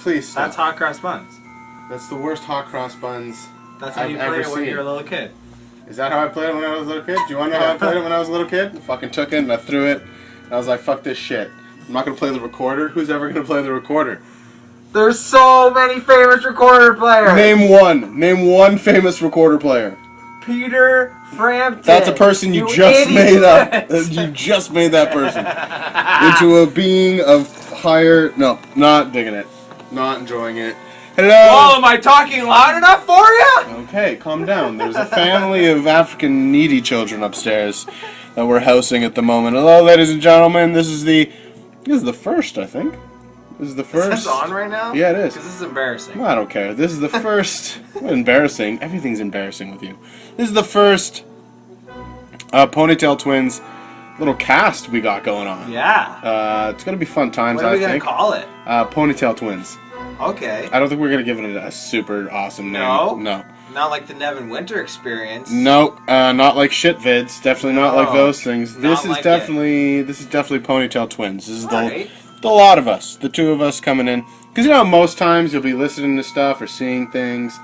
Please stop. That's hot cross buns. That's the worst hot cross buns That's how I've you ever played it when seen. you were a little kid. Is that how I played it when I was a little kid? Do you want to know how I played it when I was a little kid? I fucking took it and I threw it. And I was like, fuck this shit. I'm not going to play the recorder. Who's ever going to play the recorder? There's so many famous recorder players. Name one. Name one famous recorder player. Peter Frampton. That's a person you just made up. You just made that person into a being of higher... No, not digging it. Not enjoying it. Hello! Whoa, am I talking loud enough for you? Okay, calm down. There's a family of African needy children upstairs that we're housing at the moment. Hello, ladies and gentlemen. This is the first, I think. This is the first. Is this on right now? Yeah, it is. Because this is embarrassing. Well, I don't care. This is the first. Embarrassing. Everything's embarrassing with you. This is the first Ponytail Twins little cast we got going on. Yeah. It's gonna be fun times. What are we gonna call it? Ponytail Twins. Okay. I don't think we're gonna give it a super awesome name. No? No. Not like the Nevin Winter experience. No, not like shit vids. Definitely not like those things. This is like definitely Ponytail Twins. This is Alright. the lot of us, the two of us coming in. Because you know, most times you'll be listening to stuff or seeing things,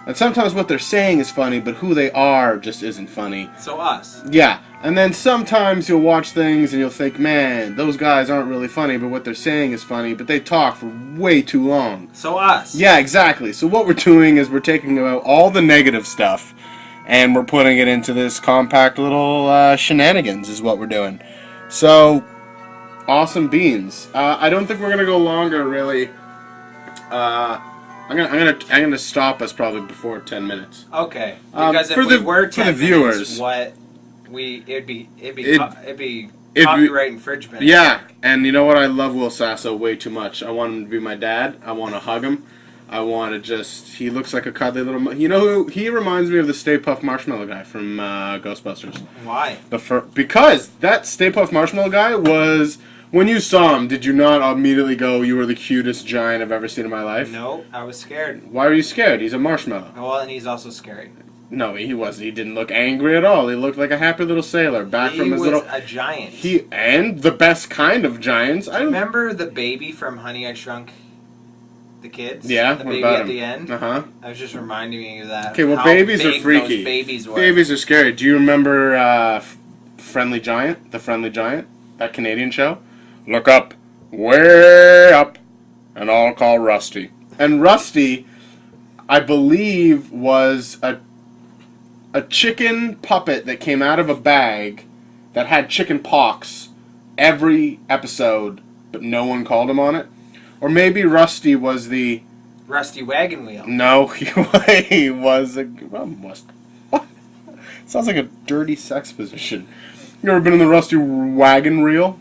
and sometimes what they're saying is funny, but who they are just isn't funny. So us. Yeah, and then sometimes you'll watch things and you'll think, man, those guys aren't really funny, but what they're saying is funny, but they talk for way too long. So us. Yeah, exactly. So what we're doing is we're taking about all the negative stuff and we're putting it into this compact little shenanigans is what we're doing. So, awesome beans. I don't think we're gonna go longer, really. I'm gonna stop us probably before 10 minutes. Okay. Because if we were 10 minutes, viewers, it'd be copyright infringement. Yeah, and you know what? I love Will Sasso way too much. I want him to be my dad. I want to hug him. I want to just... He looks like a cuddly little... You know who? He reminds me of the Stay Puft Marshmallow guy from Ghostbusters. Why? Because that Stay Puft Marshmallow guy was... When you saw him, did you not immediately go, you were the cutest giant I've ever seen in my life? No, I was scared. Why were you scared? He's a marshmallow. Well, and he's also scary. No, he wasn't. He didn't look angry at all. He looked like a happy little sailor back from his little... He was a giant. And the best kind of giants. Remember the baby from Honey, I Shrunk the Kids? Yeah, the what baby about at him? the end? Uh-huh. I was just reminding me of that. Okay, well, how babies are big freaky. Those babies were. Babies are scary. Do you remember Friendly Giant? The Friendly Giant? That Canadian show? Look up. Way up. And I'll call Rusty. And Rusty, I believe, was a chicken puppet that came out of a bag that had chicken pox every episode, but no one called him on it. Or maybe Rusty was the... Rusty Wagon Wheel. No, he was a... What? Sounds like a dirty sex position. You ever been in the Rusty Wagon Reel?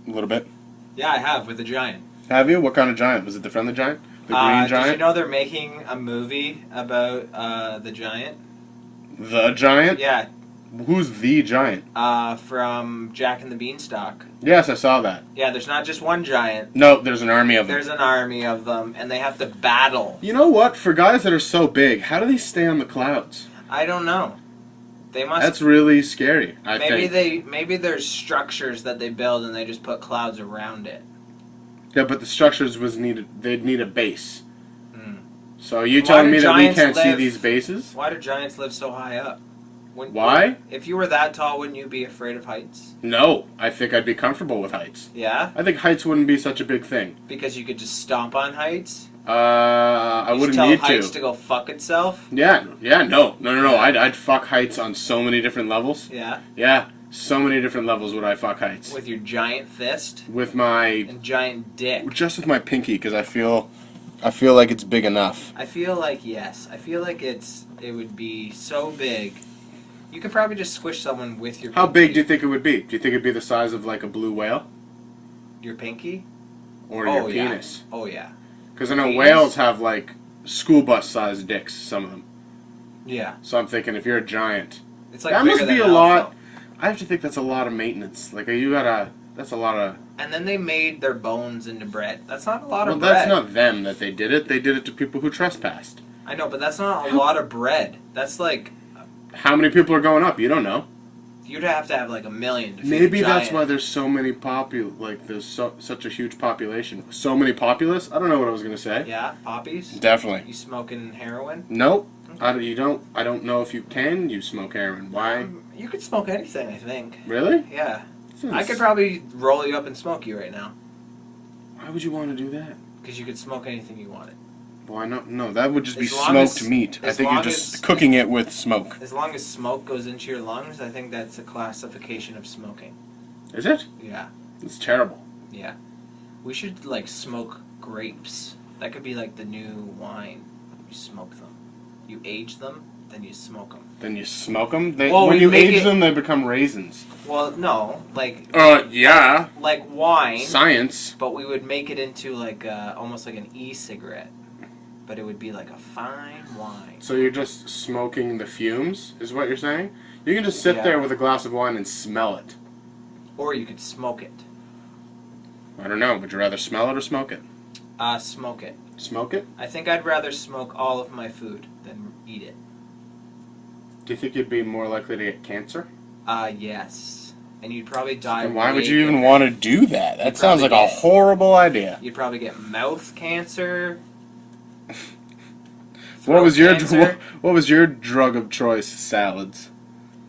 A little bit. Yeah, I have, with a giant. Have you? What kind of giant? Was it the Friendly Giant? The green giant? Did you know they're making a movie about the giant? The Giant? Yeah. Who's the Giant? From Jack and the Beanstalk. Yes, I saw that. Yeah, there's not just one giant. No, there's an army of them. There's an army of them, and they have to battle. You know what? For guys that are so big, how do they stay on the clouds? I don't know. They must. That's really scary, I think. Maybe there's structures that they build and they just put clouds around it. Yeah, but the structures they'd need a base. So are you telling me that we can't see these bases? Why do giants live so high up? Why? If you were that tall, wouldn't you be afraid of heights? No, I think I'd be comfortable with heights. Yeah? I think heights wouldn't be such a big thing. Because you could just stomp on heights? I wouldn't need to. Tell heights to go fuck itself? Yeah, no. I'd fuck heights on so many different levels. Yeah? Yeah, so many different levels would I fuck heights. With your giant fist? With my... And giant dick? Just with my pinky, because I feel like it's big enough. I feel like, yes. I feel like it would be so big. You could probably just squish someone with your pinky. How big do you think it would be? Do you think it'd be the size of like a blue whale? Your pinky? Or your penis? Oh, yeah. Because I know whales have like school bus sized dicks, some of them. Yeah. So I'm thinking if you're a giant, it's like that bigger must be than a lot. I have to think that's a lot of maintenance. Like that's a lot of. And then they made their bones into bread. That's not a lot of bread. Well, that's not them that they did it. They did it to people who trespassed. I know, but that's not a lot of bread. That's like. How many people are going up? You don't know. You'd have to have like 1 million to feed Maybe a that's giant. why there's so many there's such a huge population. So many populace? I don't know what I was going to say. Yeah, poppies? Definitely. You smoking heroin? Nope. I don't know if you can use smoke heroin. Why? You could smoke anything, I think. Really? Yeah. I could probably roll you up and smoke you right now. Why would you want to do that? Because you could smoke anything you wanted. Why not? No, that would just be As long smoked as- meat. I as think you're long just as- cooking it with smoke. As long as smoke goes into your lungs, I think that's a classification of smoking. Is it? Yeah. It's terrible. Yeah. We should, like, smoke grapes. That could be, like, the new wine. You smoke them. You age them, then you smoke them. Then you smoke them? Well, when we you make age it- them, they become raisins. Well, no. Like Yeah. wine. Science. But we would make it into, like, almost like an e-cigarette. But it would be like a fine wine. So you're just smoking the fumes, is what you're saying? You can just sit Yeah. there with a glass of wine and smell it. Or you could smoke it. I don't know. Would you rather smell it or smoke it? Smoke it. Smoke it? I think I'd rather smoke all of my food than eat it. Do you think you'd be more likely to get cancer? Yes. And you'd probably die. And why would way you even quicker. want to do that? That You'd sounds like probably a get- horrible idea. You'd probably get mouth cancer. What was your cancer. what was your drug of choice? Salads.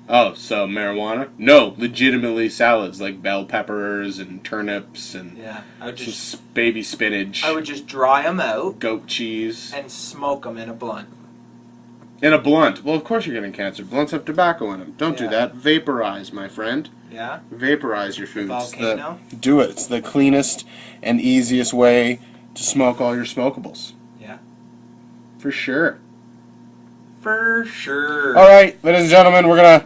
Oh, so marijuana? No, legitimately salads like bell peppers and turnips and Yeah, I would just baby spinach. I would just dry them out goat cheese and smoke them in a blunt. in a blunt. Well, of course you're getting cancer. Blunts have tobacco in them. Don't do Yeah. that. Vaporize, my friend. Yeah. Vaporize your foods. Volcano. Do it. It's the cleanest and easiest way to smoke all your smokables. Yeah. For sure. For sure. All right, ladies and gentlemen, we're gonna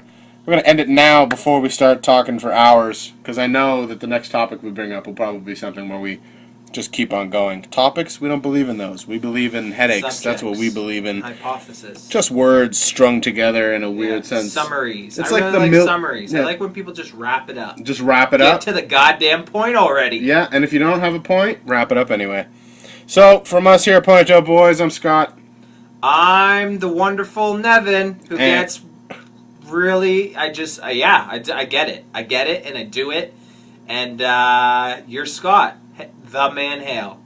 end it now before we start talking for hours, because I know that the next topic we bring up will probably be something where we just keep on going. Topics, we don't believe in those. We believe in headaches. That's what we Subjects. believe in. Hypothesis. Just words strung together in a weird sense. Summaries. It's I like really the like mil- summaries. yeah. I like when people just wrap it up. Just wrap it Get up. to the goddamn point already. Yeah, and if you don't have a point, wrap it up anyway. So, from us here at Ponytail Boys, I'm Scott. I'm the wonderful Nevin who And- gets really. I get it. I get it, and I do it. And you're Scott, the man Hale.